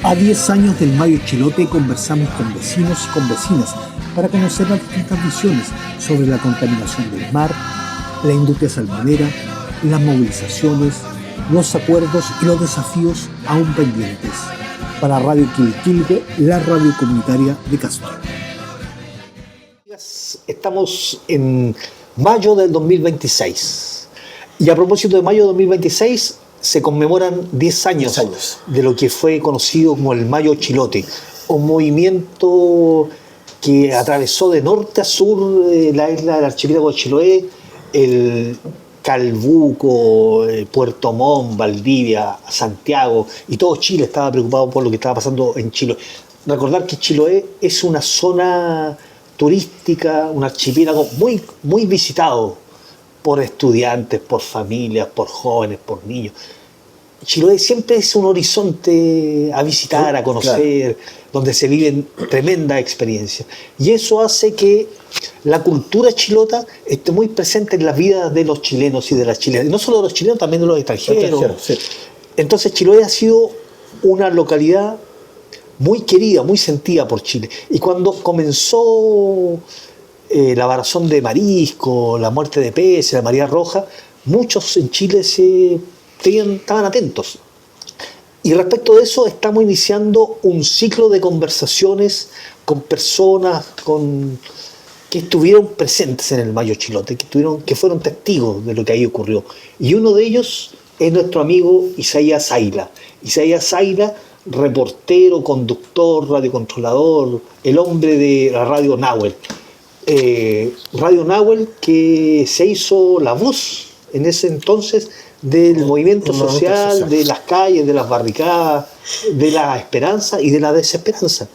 A 10 años del Mayo Chilote conversamos con vecinos y con vecinas para conocer las distintas visiones sobre la contaminación del mar, la industria salmonera, las movilizaciones, los acuerdos y los desafíos aún pendientes. Para Radio Quilquilgue, la radio comunitaria de Castro. Estamos en mayo del 2026 y a propósito de mayo de 2026 se conmemoran 10 años de lo que fue conocido como el Mayo Chilote, un movimiento que atravesó de norte a sur la isla del archipiélago de Chiloé, el Calbuco, Puerto Montt, Valdivia, Santiago, y todo Chile estaba preocupado por lo que estaba pasando en Chiloé. Recordar que Chiloé es una zona turística, un archipiélago muy, muy visitado por estudiantes, por familias, por jóvenes, por niños. Chiloé siempre es un horizonte a visitar, a conocer, claro, donde se viven tremendas experiencias. Y eso hace que la cultura chilota esté muy presente en la vida de los chilenos y de las chilenas. Y no solo de los chilenos, también de los extranjeros. Sí. Entonces Chiloé ha sido una localidad muy querida, muy sentida por Chile. Y cuando comenzó la varazón de marisco, la muerte de peces, la marea roja, muchos en Chile estaban atentos. Y respecto de eso estamos iniciando un ciclo de conversaciones con personas que estuvieron presentes en el Mayo Chilote, que fueron testigos de lo que ahí ocurrió. Y uno de ellos es nuestro amigo Isaías Zaila. Isaías Zaila, reportero, conductor, radiocontrolador, el hombre de la Radio Nahuel. Radio Nahuel, que se hizo la voz en ese entonces del movimiento social, de las calles, de las barricadas, de la esperanza y de la desesperanza.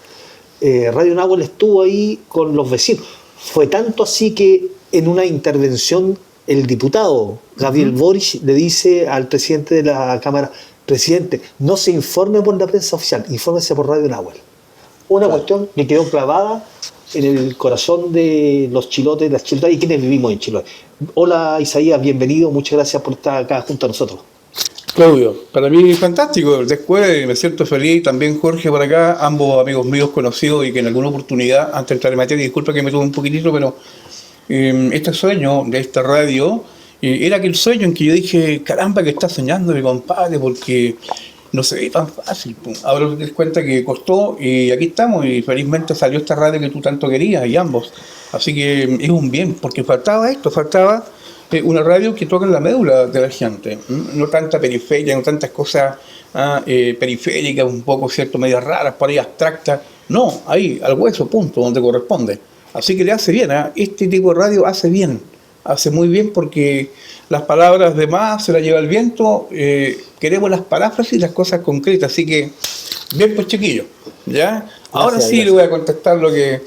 Radio Nahuel estuvo ahí con los vecinos. Fue tanto así que en una intervención el diputado Gabriel Boric le dice al presidente de la Cámara: presidente, no se informe por la prensa oficial, infórmese por Radio Nahuel. Una cuestión que quedó clavada en el corazón de los chilotes, las chilotas y quienes vivimos en Chiloé. Hola Isaías, bienvenido, muchas gracias por estar acá junto a nosotros. Claudio, para mí es fantástico, después me siento feliz, también Jorge por acá, ambos amigos míos conocidos y que en alguna oportunidad, antes de entrar en materia, disculpa que me tuve un poquitito, pero este sueño de esta radio, era aquel sueño en que yo dije, caramba, que está soñando mi compadre, porque no se ve tan fácil. Ahora te das cuenta que costó y aquí estamos y felizmente salió esta radio que tú tanto querías y ambos. Así que es un bien, porque faltaba una radio que toque en la médula de la gente. No tanta periferia, no tantas cosas periféricas, un poco, cierto, medias raras, por ahí abstractas. No, ahí, al hueso, punto, donde corresponde. Así que le hace bien, este tipo de radio hace bien. Hace muy bien porque las palabras de más se las lleva el viento, queremos las paráfrasis y las cosas concretas, así que bien pues chiquillo, ¿ya? Ahora sí gracias. Le voy a contestar lo que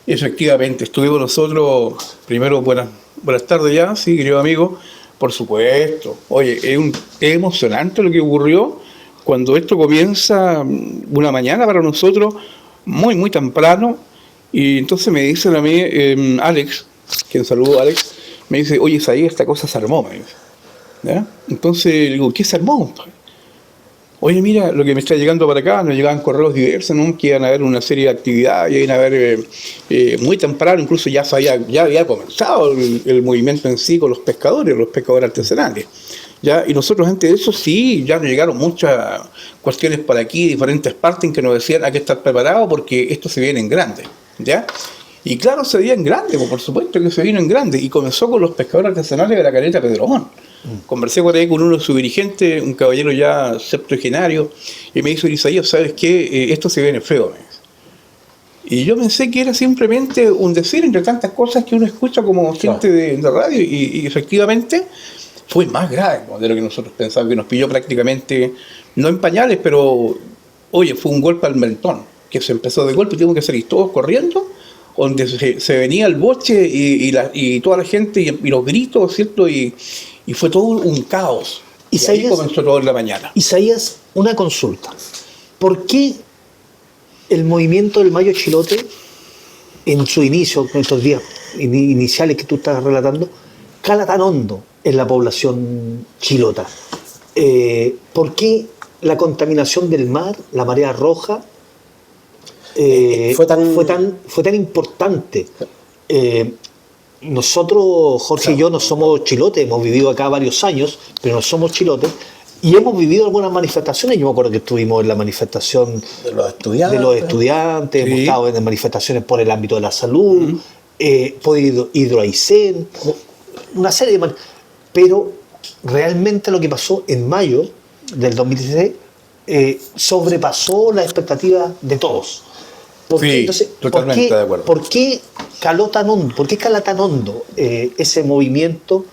efectivamente estuvimos nosotros, primero buenas tardes ya, sí, querido amigo, por supuesto, oye, es emocionante lo que ocurrió cuando esto comienza una mañana para nosotros, muy muy temprano, y entonces me dicen a mí, Alex, quien saludo Alex, me dice, oye, Isaías, esta cosa se armó, me dice. ¿Ya? Entonces le digo, ¿qué se armó? Oye, mira, lo que me está llegando para acá, nos llegaban correos diversos, ¿no? Que iban a haber una serie de actividades, iban a haber muy temprano, incluso ya había comenzado el movimiento en sí con los pescadores artesanales. ¿Ya? Y nosotros antes de eso sí, ya nos llegaron muchas cuestiones por aquí, diferentes partes en que nos decían hay que estar preparados porque esto se viene en grande. ¿Ya? Y claro, se veía en grande, por supuesto que se vino en grande. Y comenzó con los pescadores artesanales de la caleta Pedrogón. Conversé por ahí con uno de sus dirigentes, un caballero ya septuagenario, y me dijo, Isaías, ¿sabes qué? Esto se viene feo. Y yo pensé que era simplemente un decir entre tantas cosas que uno escucha como gente de radio, y efectivamente fue más grave de lo que nosotros pensábamos, que nos pilló prácticamente, no en pañales, pero, oye, fue un golpe al mentón, que se empezó de golpe y tuvimos que salir todos corriendo, donde se venía el boche y toda la gente y los gritos, ¿cierto? Y fue todo un caos. Isaías, y ahí comenzó todo en la mañana. Isaías, una consulta. ¿Por qué el movimiento del Mayo Chilote, en su inicio, en estos días iniciales que tú estás relatando, cala tan hondo en la población chilota? ¿Por qué la contaminación del mar, la marea roja, fue tan importante. Nosotros, Jorge y yo, no somos chilotes, hemos vivido acá varios años, pero no somos chilotes, y hemos vivido algunas manifestaciones. Yo me acuerdo que estuvimos en la manifestación de los estudiantes, hemos estado en manifestaciones por el ámbito de la salud, por Hidroaicén, una serie de manifestaciones. Pero realmente lo que pasó en mayo del 2016 sobrepasó las expectativas de todos. Entonces, totalmente de acuerdo. ¿Por qué caló tan hondo? ¿Por qué cala tan hondo ese movimiento,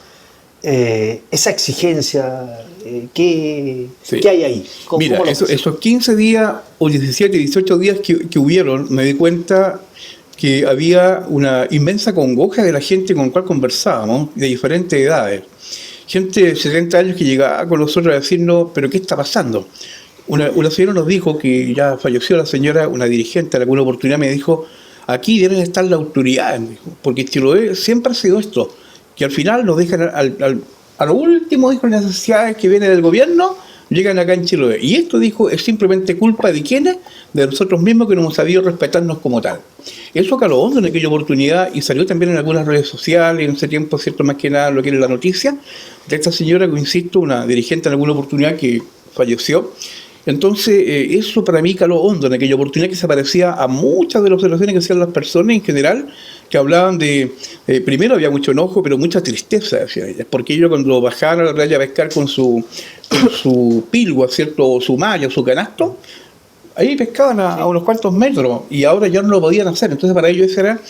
esa exigencia? ¿Qué hay ahí? Mira, esos 15 días o 17, 18 días que hubieron, me di cuenta que había una inmensa congoja de la gente con la cual conversábamos, de diferentes edades. Gente de 70 años que llegaba con nosotros a decirnos, ¿pero qué está pasando? Una señora nos dijo, que ya falleció la señora, una dirigente, en alguna oportunidad me dijo, aquí deben estar las autoridades, porque Chiloé siempre ha sido esto, que al final nos dejan a lo último, dijo, las necesidades que vienen del gobierno, llegan acá en Chiloé. Y esto, dijo, es simplemente culpa de quiénes, de nosotros mismos, que no hemos sabido respetarnos como tal. Eso caló hondo en aquella oportunidad y salió también en algunas redes sociales, en ese tiempo, cierto, más que nada lo que era la noticia, de esta señora, que insisto, una dirigente en alguna oportunidad que falleció. Entonces, eso para mí caló hondo en aquella oportunidad, que se parecía a muchas de las observaciones que hacían las personas en general, que hablaban de, primero había mucho enojo, pero mucha tristeza, decían ellas, porque ellos cuando bajaban a la playa a pescar con su pilgua, ¿cierto?, o su malla, su canasto, ahí pescaban a unos cuantos metros, y ahora ya no lo podían hacer. Entonces para ellos eso era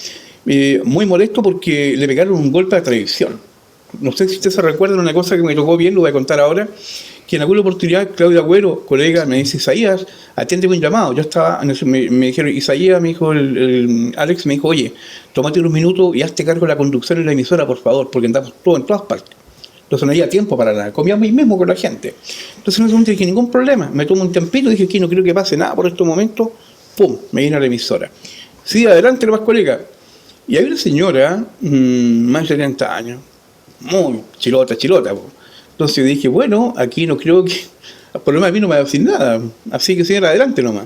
muy molesto, porque le pegaron un golpe a traición. No sé si ustedes se recuerdan una cosa que me tocó bien, lo voy a contar ahora, que en alguna oportunidad Claudio Agüero, colega, me dice, Isaías, atiende un llamado. Yo estaba, me dijeron, Isaías, me dijo, el Alex me dijo, oye, tómate unos minutos y hazte cargo de la conducción en la emisora, por favor, porque andamos todos en todas partes. Entonces no había tiempo para nada, comíamos ahí mismo con la gente. Entonces no dije ningún problema, me tomo un tempito, dije que no creo que pase nada por estos momentos, pum, me vine a la emisora. Sí, adelante, más colega. Y hay una señora, más de 70 años, muy chilota. Entonces yo dije, bueno, aquí no creo que, por lo menos a mí no me va a decir nada, así que señora, adelante nomás.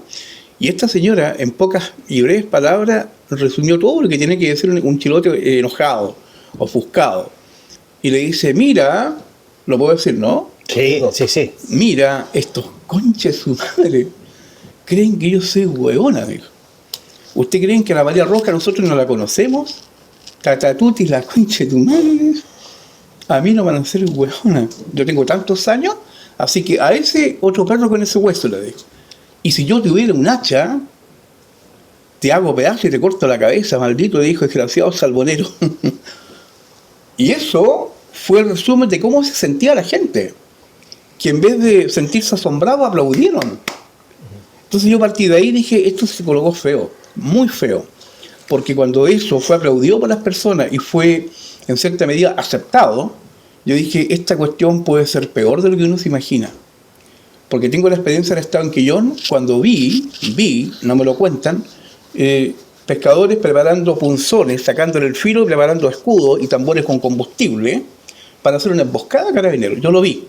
Y esta señora, en pocas y breves palabras, resumió todo lo que tiene que decir un chilote enojado, ofuscado. Y le dice, mira, ¿lo puedo decir, no? Sí. Mira, estos conches su madre, creen que yo soy hueona, dijo. ¿Usted creen que la María Roja nosotros no la conocemos? Tatatutis, la concha de tu madre. A mí no van a ser hueona. Yo tengo tantos años, así que a ese otro perro con ese hueso le digo. Y si yo tuviera un hacha, te hago pedazo y te corto la cabeza, maldito, dijo, desgraciado salmonero. Y eso fue el resumen de cómo se sentía la gente, que en vez de sentirse asombrados, aplaudieron. Entonces yo partí de ahí y dije, esto se colocó feo, muy feo, porque cuando eso fue aplaudido por las personas y fue en cierta medida aceptado, yo dije, esta cuestión puede ser peor de lo que uno se imagina. Porque tengo la experiencia del estado en Quillón, cuando vi, no me lo cuentan, pescadores preparando punzones, sacándole el filo, preparando escudos y tambores con combustible para hacer una emboscada a carabineros. Yo lo vi.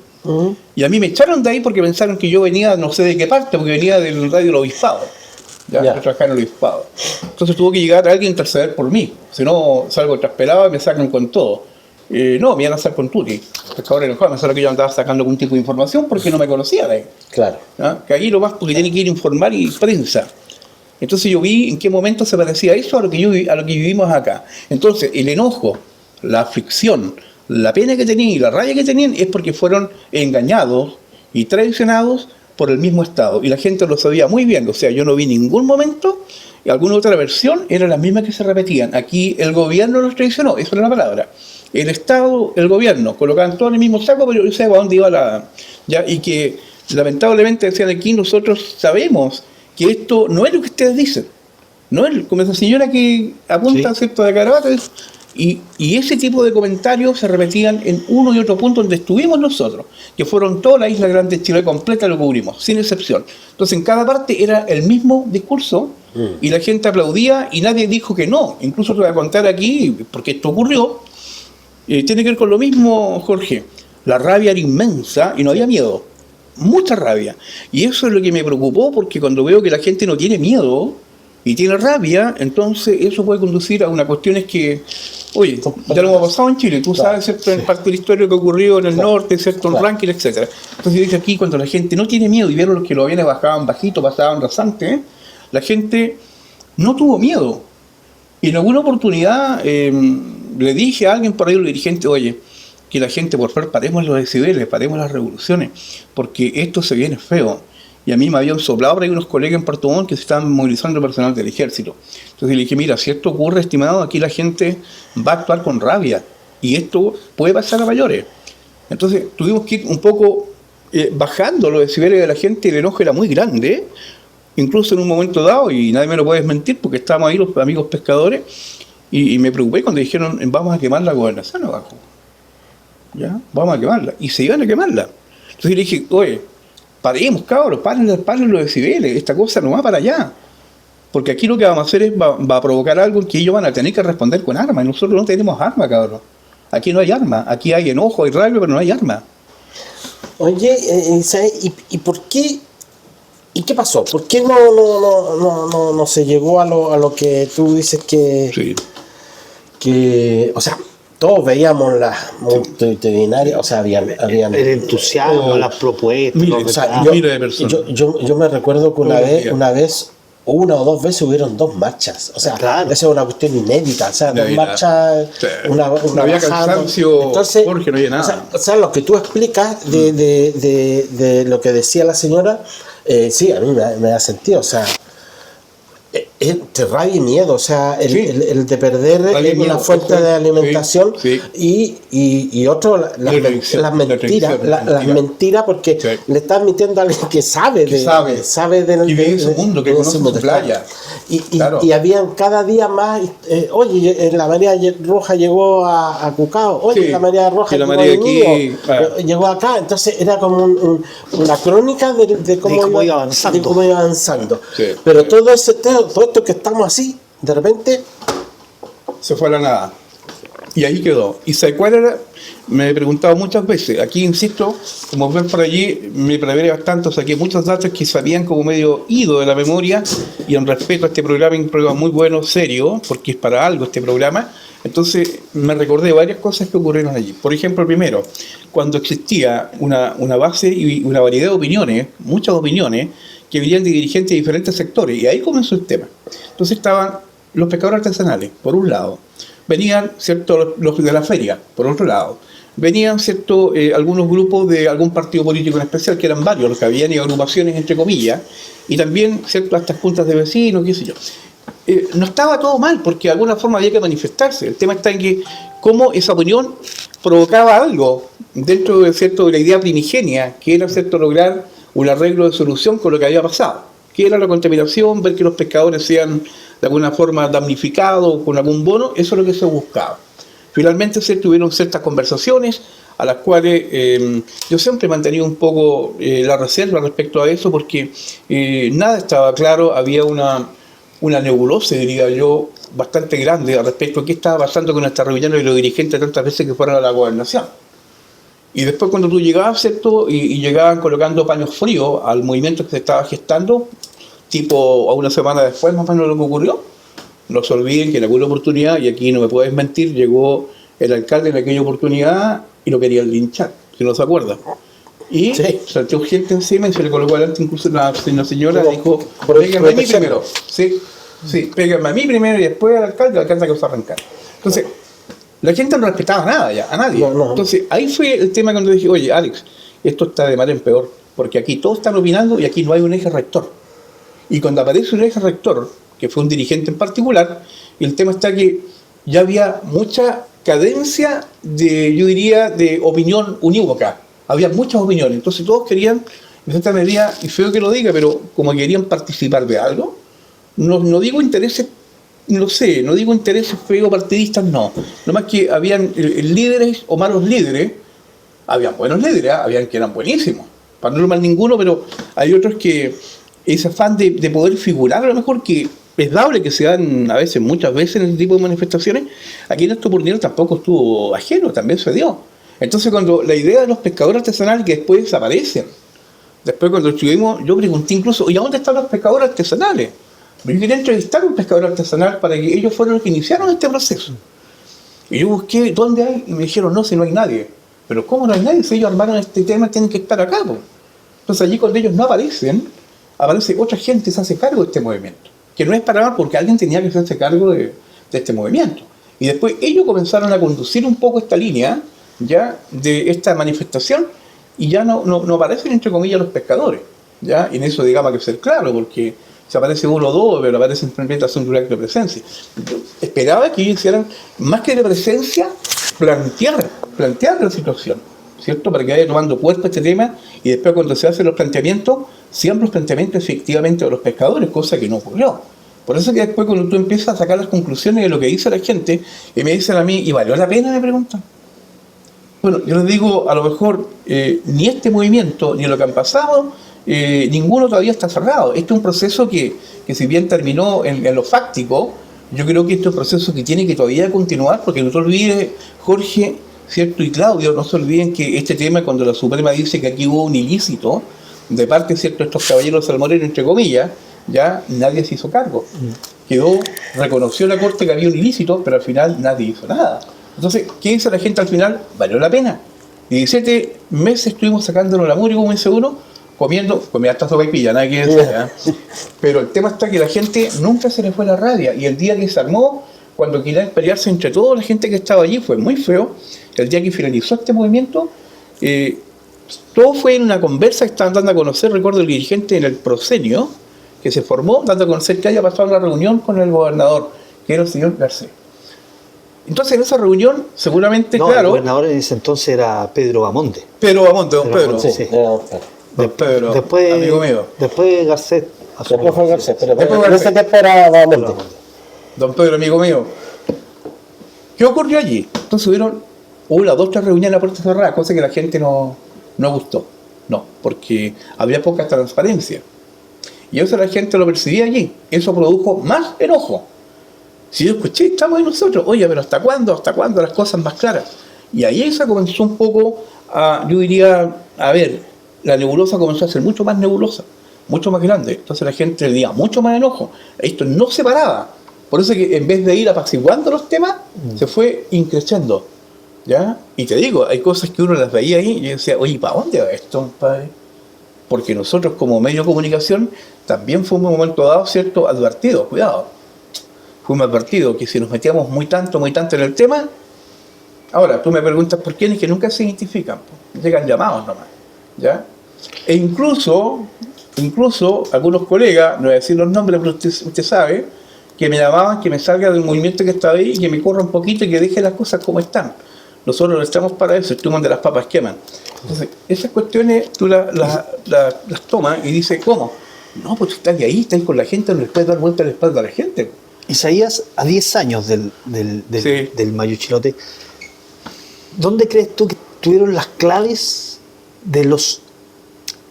Y a mí me echaron de ahí porque pensaron que yo venía, no sé de qué parte, porque venía del radio del obispado. Ya. Trabajar en el obispado. Entonces tuvo que llegar alguien a interceder por mí. Si no, salgo traspelado y me sacan con todo. No, me iban a hacer con tutti. Pescadores enojados, me salió que yo andaba sacando algún tipo de información porque no me conocía de él. Claro. ¿Ah? Que ahí lo más porque tiene que ir a informar y prensa. Entonces yo vi en qué momento se parecía eso a lo que vivimos acá. Entonces el enojo, la aflicción, la pena que tenían y la rabia que tenían es porque fueron engañados y traicionados por el mismo Estado. Y la gente lo sabía muy bien. O sea, yo no vi ningún momento, y alguna otra versión eran las mismas que se repetían. Aquí el gobierno los traicionó, esa era la palabra. El Estado, el gobierno, colocaban todo en el mismo saco, pero yo sé a dónde iba la... ¿ya? Y que lamentablemente decían aquí, nosotros sabemos que esto no es lo que ustedes dicen. No es como esa señora que apunta, ¿cierto?, de carabato. Y ese tipo de comentarios se repetían en uno y otro punto donde estuvimos nosotros, que fueron toda la isla grande de Chile completa, lo cubrimos, sin excepción. Entonces en cada parte era el mismo discurso y la gente aplaudía y nadie dijo que no. Incluso te voy a contar aquí, porque esto ocurrió, tiene que ver con lo mismo, Jorge. La rabia era inmensa y no había miedo. mucha rabia. Y eso es lo que me preocupó, porque cuando veo que la gente no tiene miedo y tiene rabia, entonces eso puede conducir a unas cuestiones que, oye, ya lo hemos pasado en Chile, tú sabes, ¿cierto?, en parte de la historia que ocurrió en el norte, ¿cierto?, en ranking, etcétera. Entonces yo dije aquí, cuando la gente no tiene miedo y vieron los que los aviones bajaban bajito, pasaban rasante, la gente no tuvo miedo. Y en alguna oportunidad le dije a alguien por ahí, los dirigentes, oye, que la gente, por favor, paremos los decibeles, paremos las revoluciones, porque esto se viene feo. Y a mí me habían soplado por ahí unos colegas en Puerto Montt que se estaban movilizando personal del ejército. Entonces le dije, mira, si esto ocurre, estimado, aquí la gente va a actuar con rabia, y esto puede pasar a mayores. Entonces tuvimos que ir un poco bajando los decibeles de la gente, y el enojo era muy grande, incluso en un momento dado, y nadie me lo puede desmentir, porque estábamos ahí los amigos pescadores, y me preocupé cuando dijeron, vamos a quemar la gobernación abajo. ¿Ya? Vamos a quemarla. Y se iban a quemarla. Entonces le dije, oye, paremos, cabros, paren los decibeles, esta cosa no va para allá. Porque aquí lo que vamos a hacer es, va a provocar algo que ellos van a tener que responder con armas, y nosotros no tenemos armas, cabros. Aquí no hay armas, aquí hay enojo, hay rabia, pero no hay armas. Oye, ¿y por qué? ¿Y qué pasó? ¿Por qué no se llegó a lo que tú dices que... Sí. O sea, todos veíamos las multitudinarias, o sea, habían El entusiasmo, las propuestas. Mire, los o sea, reclamos. miles de personas. yo me recuerdo que una vez, una o dos veces hubieron dos marchas. O sea, Claro. esa es una cuestión inédita. O sea, dos Navidad. marchas, Sí. una No había bajada. cansancio, Entonces, Jorge, no había nada. O sea, lo que tú explicas de lo que decía la señora, sí, a mí me da sentido. O sea, te rabia y miedo, o sea, el, Sí. el de perder Rabia y una miedo, fuente sí, de alimentación, sí. y otro, las La televisión, las la mentiras, televisión, las mentira. mentiras, porque Sí. le estás mintiendo a alguien que sabe, Que sabe. del Que vive en su mundo, que de conoce ese su mundo, playa. y Claro. habían cada día más, oye, la marea roja llegó a Cucao, oye, Sí, la marea roja que la llegó marea a aquí, Ñuñoa, claro. llegó acá, entonces era como una crónica de cómo iba avanzando. de cómo iba avanzando. Sí. Pero todo esto que estamos así, de repente, Se fue a la nada. Y ahí quedó. ¿Y sabe cuál era? Me he preguntado muchas veces. Aquí, insisto, como ven por allí, me preveré bastante, saqué muchos datos que sabían como medio ido de la memoria, y en respeto a este programa, un programa muy bueno, serio, porque es para algo este programa. Entonces me recordé varias cosas que ocurrieron allí. Por ejemplo, primero, cuando existía una base y una variedad de opiniones, muchas opiniones, que venían de dirigentes de diferentes sectores, y ahí comenzó el tema. Entonces estaban los pescadores artesanales, por un lado, venían, ¿cierto?, los de la feria, por otro lado, venían, ¿cierto?, algunos grupos de algún partido político en especial, que eran varios los que habían, y agrupaciones entre comillas, y también, ¿cierto?, estas juntas de vecinos, qué sé yo. No estaba todo mal, porque de alguna forma había que manifestarse. El tema está en que cómo esa opinión provocaba algo dentro de, ¿cierto?, de la idea primigenia, que era, ¿cierto?, lograr un arreglo de solución con lo que había pasado, que era la contaminación, ver que los pescadores sean de alguna forma damnificados con algún bono. Eso es lo que se buscaba. Finalmente se tuvieron ciertas conversaciones a las cuales yo siempre he mantenido un poco la reserva respecto a eso, porque nada estaba claro, había una nebulosa, diría yo, bastante grande al respecto a qué estaba pasando con estas reuniones de los dirigentes tantas veces que fueron a la gobernación. Y después cuando tú llegabas, ¿cierto?, y llegaban colocando paños fríos al movimiento que se estaba gestando, tipo a una semana después más o menos lo que ocurrió, no se olviden que en alguna oportunidad, y aquí no me puedes mentir, llegó el alcalde en aquella oportunidad y lo querían linchar, si no se acuerdan. Y Sí. saltó gente encima y se le colocó adelante incluso una señora, Como dijo, por péguenme a mí protección. primero. Sí, péguenme a mí primero y después al alcalde que os arrancar. Entonces, la gente no respetaba nada ya, a nadie. No. Entonces, ahí fue el tema cuando dije, oye, Alex, esto está de mal en peor, porque aquí todos están opinando y aquí no hay un eje rector. Y cuando aparece un eje rector, que fue un dirigente en particular, el tema está que ya había mucha cadencia de, yo diría, de opinión unívoca. Había muchas opiniones, entonces todos querían, en cierta medida, y feo que lo diga, pero como querían participar de algo, no digo intereses, no digo intereses feos partidistas, no. Nomás que habían líderes o malos líderes, habían buenos líderes, habían que eran buenísimos, para no nombrar ninguno, pero hay otros que ese afán de poder figurar, a lo mejor, que es dable que se dan a veces, muchas veces en este tipo de manifestaciones, aquí en esta oportunidad tampoco estuvo ajeno, también se dio. Entonces cuando la idea de los pescadores artesanales que después desaparecen, Después cuando estuvimos, yo pregunté incluso, ¿y a dónde están los pescadores artesanales? Yo quería entrevistar a un pescador artesanal para que ellos fueran los que iniciaron este proceso. Y yo busqué, ¿dónde hay? Y me dijeron, no, si no hay nadie. Pero ¿cómo no hay nadie? Si ellos armaron este tema, tienen que estar acá, po. Entonces allí cuando ellos no aparecen, aparece otra gente que se hace cargo de este movimiento. Que no es para nada porque alguien tenía que hacerse cargo de este movimiento. Y después ellos comenzaron a conducir un poco esta línea, ya, de esta manifestación, y ya no aparecen, entre comillas, los pescadores. ¿Ya? Y en eso, digamos, hay que ser claro, porque si aparece uno o dos, pero aparecen completas un acto de presencia. Yo esperaba que ellos hicieran, más que de presencia, plantear la situación, ¿cierto? Para que vaya tomando cuerpo este tema, y después cuando se hacen los planteamientos, sean los planteamientos efectivamente de los pescadores, cosa que no ocurrió. Por eso que después cuando tú empiezas a sacar las conclusiones de lo que dice la gente, y me dicen a mí, ¿y valió la pena? Me preguntan. Bueno, yo les digo, a lo mejor ni este movimiento, ni lo que han pasado, ninguno todavía está cerrado. Este es un proceso que si bien terminó en lo fáctico, yo creo que este es un proceso que tiene que todavía continuar, porque no te olvides, Jorge, ¿cierto? Y Claudio, no se olviden que este tema, cuando la Suprema dice que aquí hubo un ilícito, de parte, ¿cierto?, estos caballeros salmoneros, entre comillas, ya nadie se hizo cargo. Reconoció la Corte que había un ilícito, pero al final nadie hizo nada. Entonces, ¿qué dice la gente al final? Valió la pena. 17 meses estuvimos sacándonos la mugre, como dice uno, comía hasta sopaipilla, nada que decir, ¿eh? Pero el tema está que la gente nunca se le fue la rabia, y el día que se armó, cuando querían pelearse entre toda la gente que estaba allí, fue muy feo. El día que finalizó este movimiento, todo fue en una conversa que estaban dando a conocer, recuerdo el dirigente en el proscenio, que se formó, dando a conocer que haya pasado una reunión con el gobernador, que era el señor Garcés. Entonces en esa reunión, seguramente, no, claro... el gobernador en ese entonces era Pedro Bamonte. Pedro Bamonte, don Pedro. Sí. Don Pedro, después, amigo mío. Después Garcés. Después fue Garcés, pero Después en ese tiempo era Bamonte. Don Pedro, amigo mío. ¿Qué ocurrió allí? Entonces hubo una, dos, tres reuniones a puerta cerrada, cosa que la gente no gustó. No, porque había poca transparencia. Y eso la gente lo percibía allí. Eso produjo más enojo. Si yo escuché, estamos ahí nosotros, oye, pero ¿hasta cuándo las cosas más claras? Y ahí se comenzó un poco yo diría, a ver, la nebulosa comenzó a ser mucho más nebulosa, mucho más grande. Entonces la gente tenía mucho más enojo. Esto no se paraba. Por eso que en vez de ir apaciguando los temas, se fue increciendo. ¿Ya? Y te digo, hay cosas que uno las veía ahí y yo decía, oye, ¿para dónde va esto, compadre? Porque nosotros como medio de comunicación también fuimos en un momento dado, ¿cierto?, advertidos, cuidado. Fuimos advertidos que si nos metíamos muy tanto en el tema, ahora tú me preguntas por quiénes que nunca se identifican, llegan llamados nomás, ¿ya? E incluso algunos colegas, no voy a decir los nombres, pero usted sabe, que me llamaban que me salga del movimiento que estaba ahí y que me corra un poquito y que deje las cosas como están. Nosotros no estamos para eso, estamos de las papas queman. Entonces, esas cuestiones tú las tomas y dices, ¿cómo? No, pues tú estás ahí, estás con la gente, no les puedes dar vuelta a la espalda a la gente. Isaías, a 10 años del Mayo Chilote, ¿dónde crees tú que tuvieron las claves de los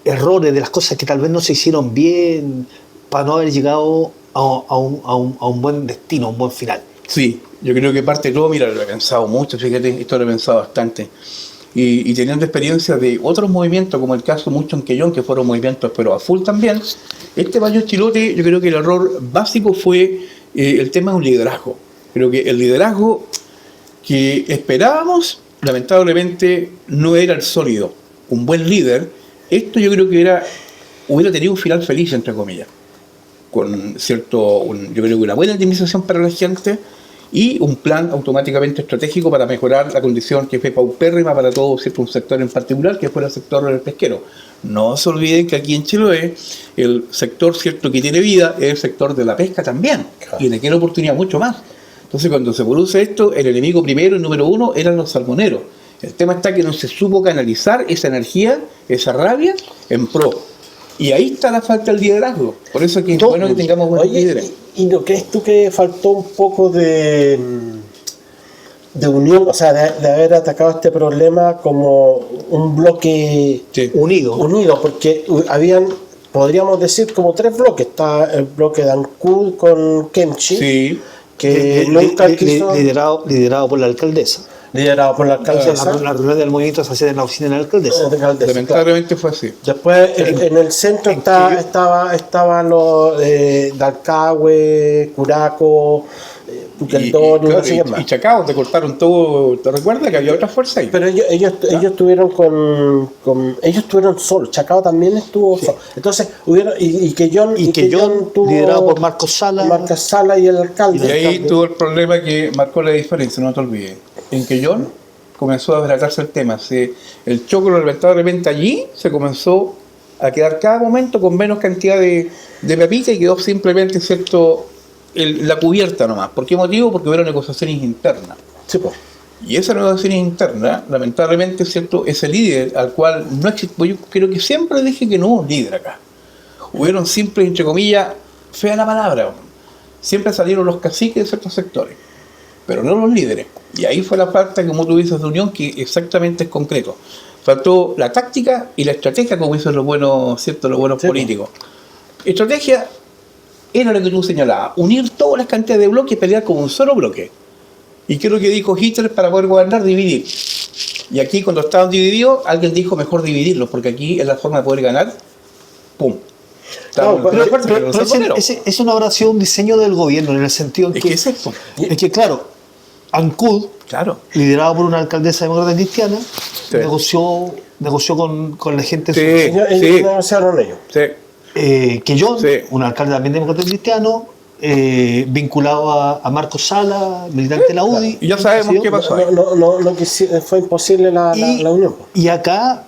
errores, de las cosas que tal vez no se hicieron bien para no haber llegado a un buen destino, a un buen final? Sí, yo creo que parte de todo, mira, lo he pensado mucho, fíjate, esto lo he pensado bastante. Y teniendo experiencia de otros movimientos, como el caso mucho en Quellón, que fueron movimientos, pero a full también, este Mayo Chilote, yo creo que el error básico fue el tema de un liderazgo. Creo que el liderazgo que esperábamos, lamentablemente, no era el sólido. Un buen líder, esto yo creo que hubiera tenido un final feliz, entre comillas, con yo creo que una buena indemnización para la gente y un plan automáticamente estratégico para mejorar la condición que fue paupérrima para todo, ¿cierto?, un sector en particular, que fue el sector del pesquero. No se olviden que aquí en Chiloé el sector, ¿cierto?, que tiene vida es el sector de la pesca también, claro, y le queda oportunidad mucho más. Entonces cuando se produce esto, el enemigo primero, el número uno, eran los salmoneros. El tema está que no se supo canalizar esa energía, esa rabia, en pro. Y ahí está la falta del liderazgo. Por eso que es bueno que tengamos buenos líderes. ¿Y no crees tú que faltó un poco de unión, o sea, de haber atacado este problema como un bloque unido? Porque podríamos decir, como tres bloques. Está el bloque de Ancud con Kemchi, sí, que nunca quiso... liderado por la alcaldesa. liderado por la alcaldesa. La reunión del movimiento se hacía en la oficina de la alcaldesa. Lamentablemente fue así. Después en el centro estaban los Dalcahue, Curaco, Puqueldón y Chacao, te cortaron todo. ¿Te recuerdas que había otra fuerza ahí? Pero ellos estuvieron ellos estuvieron solos. Chacao también estuvo solo. Entonces hubieron y que John tuvo, liderado por Marcos Sala y el alcalde. Y ahí tuvo el problema que marcó la diferencia, no te olvides. En que John comenzó a tratarse el tema. El choclo lamentablemente allí se comenzó a quedar cada momento con menos cantidad de pepita y quedó simplemente, ¿cierto?, la cubierta nomás. ¿Por qué motivo? Porque hubo negociaciones internas. Sí, pues. Y esa negociaciones interna, lamentablemente, ¿cierto?, ese líder al cual no existe. Yo creo que siempre dije que no hubo un líder acá. Hubieron siempre, entre comillas, fea la palabra, siempre salieron los caciques de ciertos sectores, pero no los líderes. Y ahí fue la falta, como tú dices, de unión, que exactamente es concreto. Faltó la táctica y la estrategia, como dicen los buenos, ¿cierto?, los buenos políticos. Estrategia era lo que tú señalabas, unir todas las cantidades de bloques y pelear como un solo bloque. ¿Y qué es lo que dijo Hitler para poder gobernar? Dividir. Y aquí, cuando estaban divididos, alguien dijo mejor dividirlos, porque aquí es la forma de poder ganar. ¡Pum! Eso no habrá sido un diseño del gobierno, en el sentido en que es eso. Es que, claro, Ancud, liderado por una alcaldesa demócrata cristiana, negoció con la gente. Ellos negociaron ellos. Que John, un alcalde también demócrata cristiano, vinculado a Marcos Sala, militante de la UDI. Y ya sabemos qué pasó ahí. Fue imposible la unión. Y acá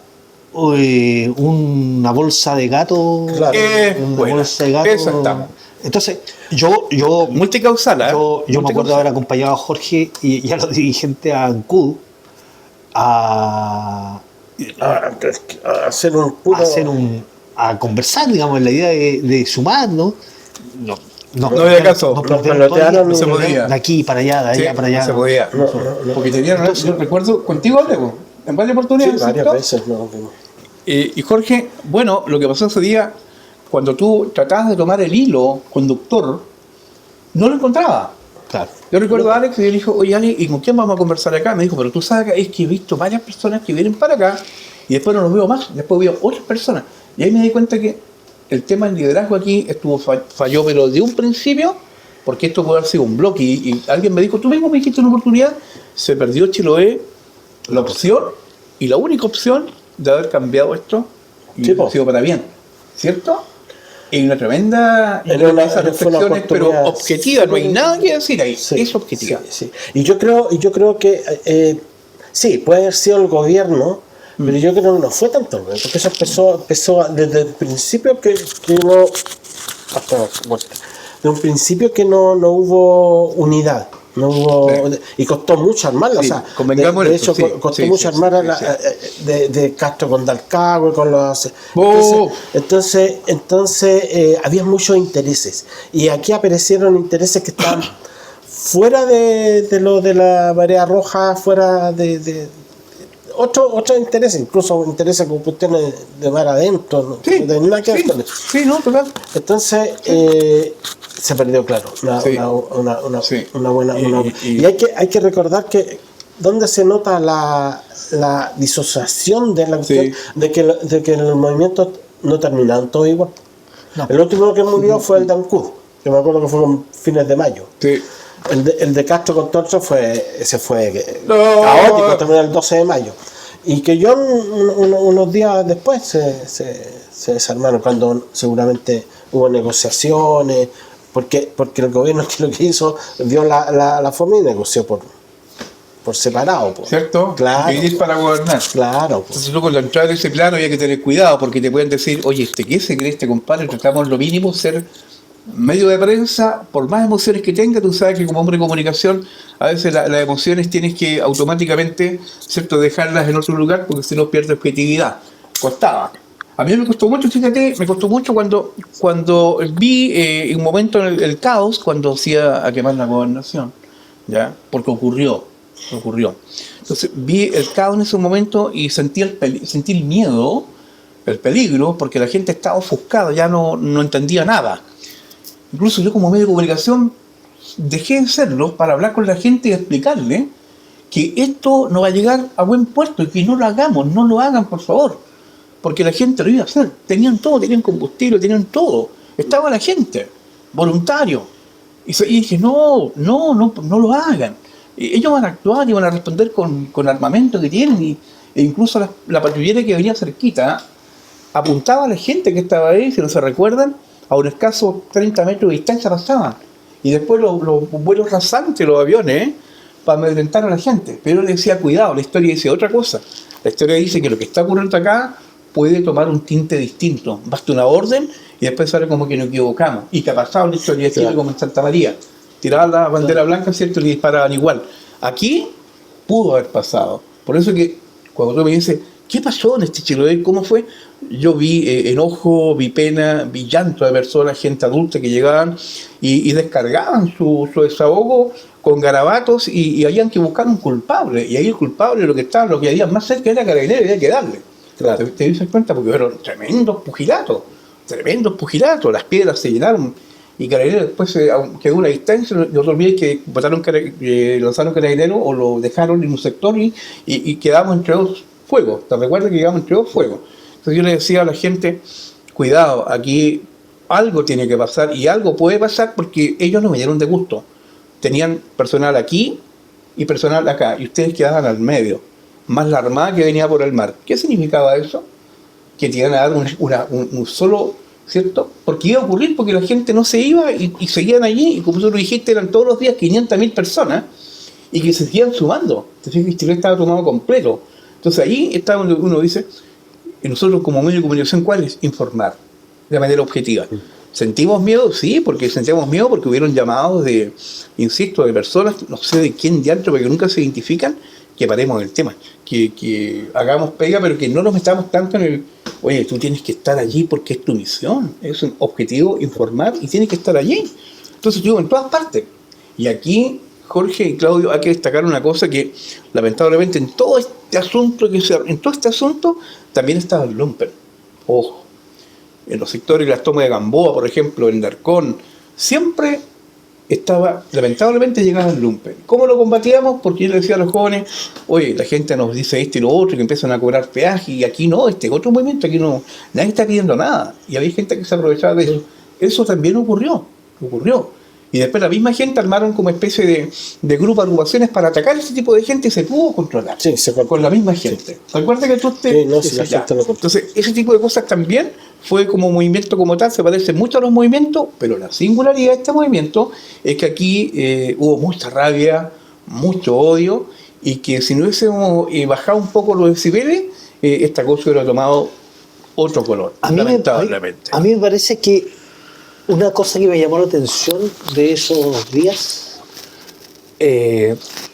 una bolsa de gato. Claro. Una bolsa de gato. Entonces, yo multicausal, yo me acuerdo de haber acompañado a Jorge y a los dirigentes a Ancud a conversar, digamos, en la idea de sumar, ¿no? No había caso. No se podía. De aquí para allá, de allá para allá. No se podía. Porque tenían, yo recuerdo, contigo hablé, en varias oportunidades. Sí, varias veces. Y Jorge, bueno, lo que pasó ese día, cuando tú tratabas de tomar el hilo conductor, no lo encontraba. Claro. Yo recuerdo a Alex y le dijo, oye Alex, ¿y con quién vamos a conversar acá? Me dijo, pero tú sabes que es que he visto varias personas que vienen para acá y después no los veo más, después veo otras personas. Y ahí me di cuenta que el tema del liderazgo aquí falló, pero de un principio, porque esto puede haber sido un bloque. Y alguien me dijo, tú mismo me dijiste una oportunidad, se perdió Chiloé, la opción, y la única opción de haber cambiado esto, y ha sido para bien, ¿cierto? Y una tremenda reflexiones, pero objetiva, no hay nada que decir ahí, es objetiva. Sí. Y yo creo que sí, puede haber sido el gobierno, pero yo creo que no fue tanto, porque eso empezó desde el principio que no, desde un principio que no hubo unidad. No hubo, y costó mucho armarla, sí, o sea, de hecho costó mucho armarla de Castro con Dalcahue, con los entonces había muchos intereses y aquí aparecieron intereses que estaban fuera de lo de la marea roja, fuera de otros intereses, incluso intereses con cuestiones de mar adentro, no tienen nada que ver con eso. Sí, no, total. Entonces se perdió, claro, una buena. Y hay que recordar que donde se nota la disociación de la cuestión de que el movimiento no terminaban todos igual. No. El último que murió fue el de Ancud, que me acuerdo que fue en fines de mayo. Sí. El de Castro con Torcho fue caótico, terminó el 12 de mayo. Y que yo unos días después se desarmaron, cuando seguramente hubo negociaciones, porque el gobierno que lo que hizo vio la forma y negoció por separado. ¿Cierto? Claro. Vivir para gobernar. Claro. Entonces tú con la entrada de ese plano había que tener cuidado, porque te pueden decir, oye, ¿qué se cree este compadre? Tratamos lo mínimo ser medio de prensa, por más emociones que tenga, tú sabes que como hombre de comunicación, a veces las emociones tienes que automáticamente, ¿cierto?, dejarlas en otro lugar, porque si no pierde objetividad. Costaba. A mí me costó mucho, fíjate, cuando vi un momento en el caos, cuando hacía a quemar la gobernación, ¿ya? Porque ocurrió. Entonces vi el caos en ese momento y sentí el miedo, el peligro, porque la gente estaba ofuscada, ya no entendía nada. Incluso yo como medio de comunicación dejé de serlo para hablar con la gente y explicarle que esto no va a llegar a buen puerto y que no lo hagamos, no lo hagan, por favor. Porque la gente lo iba a hacer. Tenían todo, tenían combustible, tenían todo. Estaba la gente, voluntario. Y dije, no lo hagan. Ellos van a actuar y van a responder con armamento que tienen. E incluso la patrullera que venía cerquita apuntaba a la gente que estaba ahí, si no se recuerdan, a un escaso 30 metros de distancia pasaban. Y después los vuelos rasantes, los aviones, para amedrentar a la gente. Pero le decía, cuidado, la historia dice otra cosa. La historia dice que lo que está ocurriendo acá puede tomar un tinte distinto. Basta una orden y después sale como que nos equivocamos. Y que ha pasado en la historia de Chile como en Santa María. Tiraban la bandera blanca, ¿cierto? Y le disparaban igual. Aquí pudo haber pasado. Por eso que cuando tú me dices, ¿qué pasó en este Chiloé? ¿Cómo fue? Yo vi enojo, vi pena, vi llanto de personas, gente adulta que llegaban y descargaban su desahogo con garabatos y habían que buscar un culpable. Y ahí el culpable, lo que había más cerca era Carabineros y había que darle. Claro. ¿Te das cuenta? Porque fueron tremendos pugilatos. Las piedras se llenaron. Y Carabineros después quedó una distancia. No te olvides que lanzaron Carabineros o lo dejaron en un sector y quedamos entre dos fuegos. ¿Te recuerdas que quedamos entre dos fuegos? Entonces yo le decía a la gente, cuidado, aquí algo tiene que pasar y algo puede pasar porque ellos no me dieron de gusto. Tenían personal aquí y personal acá y ustedes quedaban al medio, más la armada que venía por el mar. ¿Qué significaba eso? Que te iban a dar un solo, ¿cierto? Porque iba a ocurrir porque la gente no se iba y seguían allí y como tú lo dijiste eran todos los días 500.000 personas y que se seguían sumando. Te fijas que Chile estaba tomado completo. Entonces ahí está donde uno dice, y nosotros como medio de comunicación, ¿cuál es? Informar de manera objetiva. ¿Sentimos miedo? Sí, porque sentíamos miedo porque hubieron llamados de personas, no sé de quién diantre, porque nunca se identifican, que paremos el tema, que hagamos pega, pero que no nos metamos tanto en el, oye, tú tienes que estar allí porque es tu misión, es un objetivo informar y tienes que estar allí. Entonces yo en todas partes. Y aquí, Jorge y Claudio, hay que destacar una cosa que lamentablemente en todo este asunto también estaba el lumpen. Ojo, en los sectores de las tomas de Gamboa, por ejemplo, en Darcón, siempre estaba, lamentablemente llegaba el lumpen. ¿Cómo lo combatíamos? Porque yo le decía a los jóvenes, oye, la gente nos dice esto y lo otro, que empiezan a cobrar peaje, y aquí no, este es otro movimiento, aquí no, nadie está pidiendo nada. Y había gente que se aprovechaba de eso. Eso también ocurrió. Y después la misma gente armaron como especie de grupo de agrupaciones para atacar a ese tipo de gente y se pudo controlar. Sí, con la misma gente. ¿Te acuerdas que tú Entonces, ese tipo de cosas también fue como movimiento como tal, se parece mucho a los movimientos, pero la singularidad de este movimiento es que aquí hubo mucha rabia, mucho odio, y que si no hubiésemos bajado un poco los decibeles, esta cosa hubiera tomado otro color, lamentablemente. A mí me parece que una cosa que me llamó la atención de esos días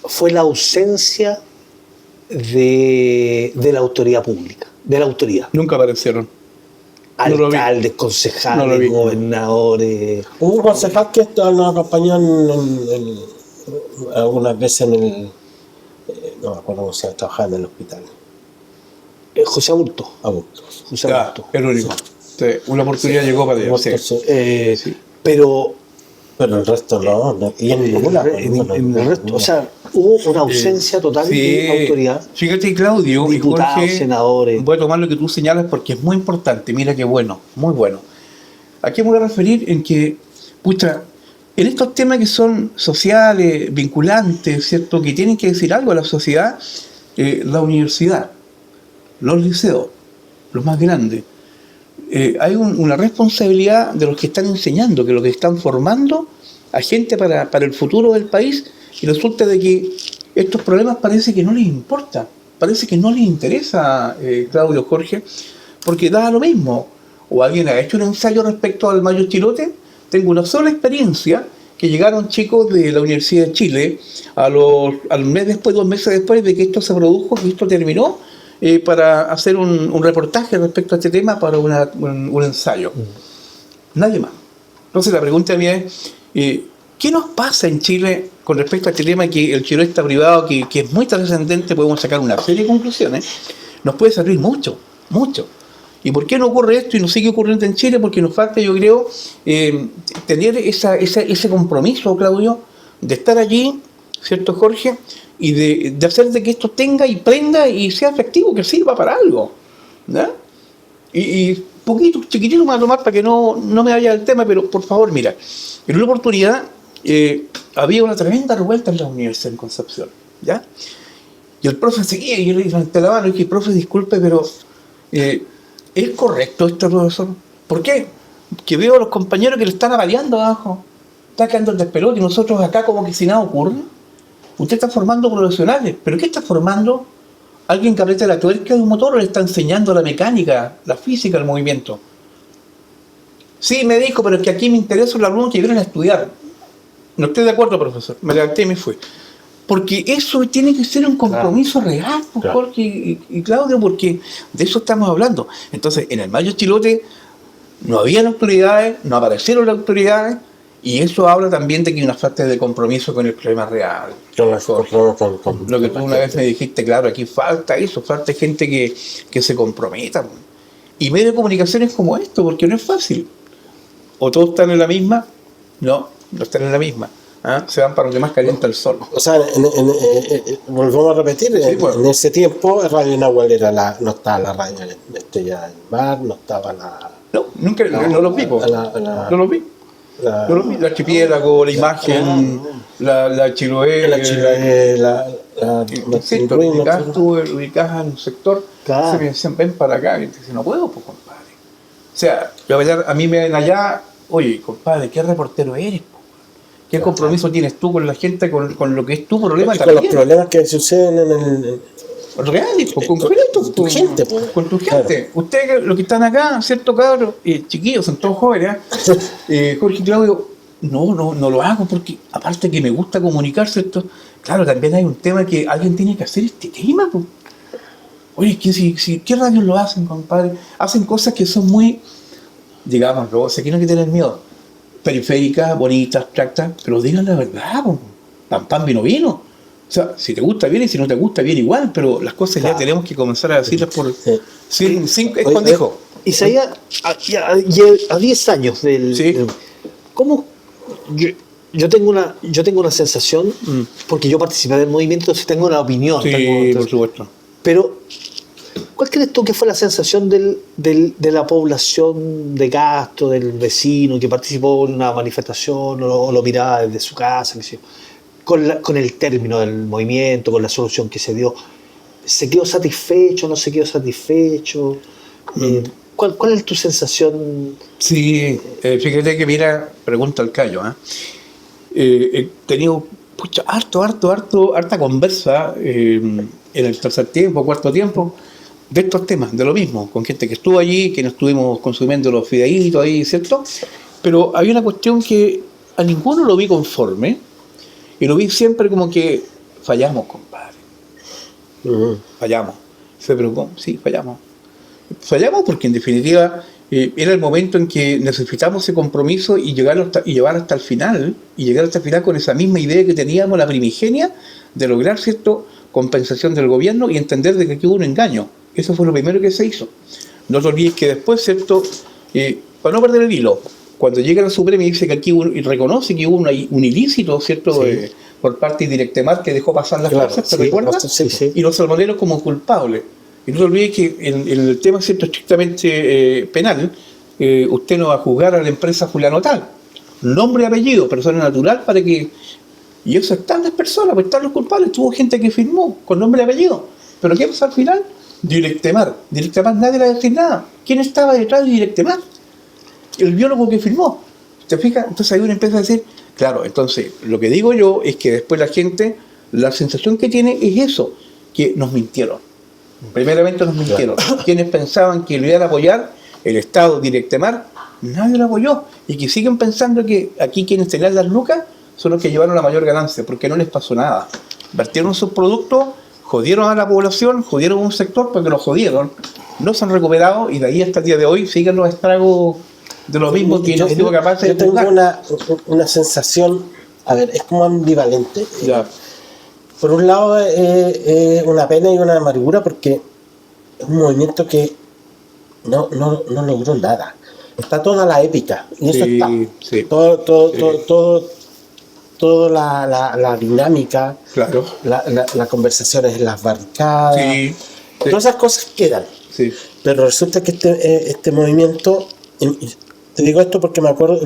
fue la ausencia de la autoridad pública, de la autoridad. Nunca aparecieron. Alcaldes, concejales, gobernadores. Hubo un concejal que nos acompañó algunas veces en el... no me acuerdo cómo se llama, trabajaba en el hospital. José Aburto. José Aburto. El único. Sí, una oportunidad llegó para ellos. Sí. Pero el resto no. Y en ninguna. El resto, o sea, hubo una ausencia total de autoridad. Fíjate, Claudio, diputados, y Jorge, senadores. Voy a tomar lo que tú señalas porque es muy importante. Mira qué bueno, muy bueno. Aquí me voy a referir en que, en estos temas que son sociales, vinculantes, ¿cierto? Que tienen que decir algo a la sociedad, la universidad, los liceos, los más grandes. Hay una responsabilidad de los que están enseñando, que los que están formando a gente para el futuro del país, y resulta de que estos problemas parece que no les importa, parece que no les interesa, Claudio, Jorge, porque da lo mismo. O alguien ha hecho un ensayo respecto al Mayo Chilote. Tengo una sola experiencia, que llegaron chicos de la Universidad de Chile al mes después, 2 meses después de que esto se produjo, que esto terminó, para hacer un reportaje respecto a este tema para un ensayo. Nadie más. Entonces la pregunta mía es, ¿qué nos pasa en Chile con respecto a este tema que el Chiloé está privado, que es muy trascendente? Podemos sacar una serie de conclusiones. Nos puede servir mucho. ¿Y por qué no ocurre esto y no sigue ocurriendo en Chile? Porque nos falta, yo creo, tener ese compromiso, Claudio, de estar allí, ¿cierto, Jorge? Y de hacer de que esto tenga y prenda y sea efectivo, que sirva para algo, ¿ya? Y poquito, chiquitito me voy a tomar para que no me vaya del tema, pero por favor, mira, en una oportunidad había una tremenda revuelta en la universidad en Concepción, ¿ya? Y el profe seguía y yo le levanté la mano y dije, profe, disculpe, pero ¿es correcto esto, profesor? ¿Por qué? Que veo a los compañeros que le están avaliando abajo, está quedando el despelote y nosotros acá como que si nada ocurre. Usted está formando profesionales, ¿pero qué está formando? Alguien que aprieta la tuerca de un motor o le está enseñando la mecánica, la física, el movimiento. Sí, me dijo, pero es que aquí me interesa los alumnos que vienen a estudiar. No estoy de acuerdo, profesor. Me levanté y me fui. Porque eso tiene que ser un compromiso real, Jorge y Claudio, porque de eso estamos hablando. Entonces, en el Mayo Chilote no habían autoridades, no aparecieron las autoridades, y eso habla también de que hay una falta de compromiso con el problema real. Lo que tú una vez me dijiste, claro, aquí falta eso, falta gente que se comprometa. Y medios de comunicación es como esto, porque no es fácil. O todos están en la misma, no están en la misma. Se van para donde más calienta el sol. O sea, volvemos a repetir, sí, bueno. En ese tiempo Radio Nahual no estaba la radio Estrella del Mar, no estaba la... No, nunca, no los vi, no los vi. El archipiélago, la imagen, la Chiloé, ubicadas en un sector, se me decían, ven para acá, y dicen, no puedo, pues compadre. O sea, a mí me ven allá, oye, compadre, ¿qué reportero eres? ¿Qué compromiso tienes tú con la gente, con lo que es tu problema? Con los problemas que suceden en el... reales, con tu gente. Con tu gente. Ustedes, los que están acá, ¿cierto, cabros? Chiquillos, son todos jóvenes. Jorge y Claudio, no lo hago porque, aparte que me gusta comunicar, ¿cierto? Claro, también hay un tema que alguien tiene que hacer este tema. Pues. Oye, ¿qué radios lo hacen, compadre? Hacen cosas que son muy, digámoslo, aquí no hay que tener miedo. Periféricas, bonitas, abstractas, pero digan la verdad, pan, vino. O sea, si te gusta bien y si no te gusta bien igual, pero las cosas ya tenemos que comenzar a decirlas por sin escondijo. Isaías, a 10 años del ¿cómo? Yo tengo una sensación, porque yo participé del movimiento, entonces tengo una opinión. Por supuesto. Pero, ¿cuál crees tú que fue la sensación de la población de Castro, del vecino que participó en una manifestación o lo miraba desde su casa, qué sé yo? Con el término del movimiento, con la solución que se dio, ¿se quedó satisfecho, no se quedó satisfecho? ¿Cuál es tu sensación? Sí, fíjate que mira, pregunta al Cayo, he tenido harta conversa en el tercer tiempo, cuarto tiempo, de estos temas, de lo mismo, con gente que estuvo allí, que nos estuvimos consumiendo los fideitos ahí, ¿cierto? Pero había una cuestión que a ninguno lo vi conforme. Y lo vi siempre como que fallamos, compadre. Fallamos. Pero ¿cómo? Sí, fallamos. Fallamos porque en definitiva era el momento en que necesitamos ese compromiso y llegar hasta el final, y llegar hasta el final con esa misma idea que teníamos, la primigenia, de lograr cierto compensación del gobierno y entender de que aquí hubo un engaño. Eso fue lo primero que se hizo. No te olvides que después, cierto, para no perder el hilo, cuando llega la Suprema y dice que aquí y reconoce que hubo un ilícito, ¿cierto? Sí. Por parte de Directemar, que dejó pasar las cosas, ¿te recuerdas? Sí. Y los salmoneros como culpables. Y no se olvide que en el tema, ¿cierto?, estrictamente penal, usted no va a juzgar a la empresa fulano tal. Nombre y apellido, persona natural, para que... Y eso están las personas, pues están los culpables. Tuvo gente que firmó con nombre y apellido. ¿Pero qué pasó al final? Directemar. Directemar nadie le va a decir nada. ¿Quién estaba detrás de Directemar? El biólogo que firmó. ¿Te fijas? Entonces ahí uno empieza a decir, claro, entonces lo que digo yo es que después la gente, la sensación que tiene es eso, que nos mintieron. Primeramente nos mintieron. Quienes pensaban que lo iban a apoyar, el Estado Directemar, nadie lo apoyó. Y que siguen pensando que aquí quienes tenían las lucas son los que llevaron la mayor ganancia, porque no les pasó nada. Vertieron sus productos, jodieron a la población, jodieron a un sector porque lo jodieron. No se han recuperado y de ahí hasta el día de hoy siguen los estragos de lo mismo que no estuvo capaz de... Yo tengo una sensación, a ver, es como ambivalente. Ya. Por un lado es una pena y una amargura porque es un movimiento que no logró nada. Está toda la épica y eso está. Sí. toda la dinámica, Claro. las conversaciones en las barricadas, Sí. todas esas cosas quedan. Sí. Pero resulta que este movimiento, te digo esto porque me acuerdo,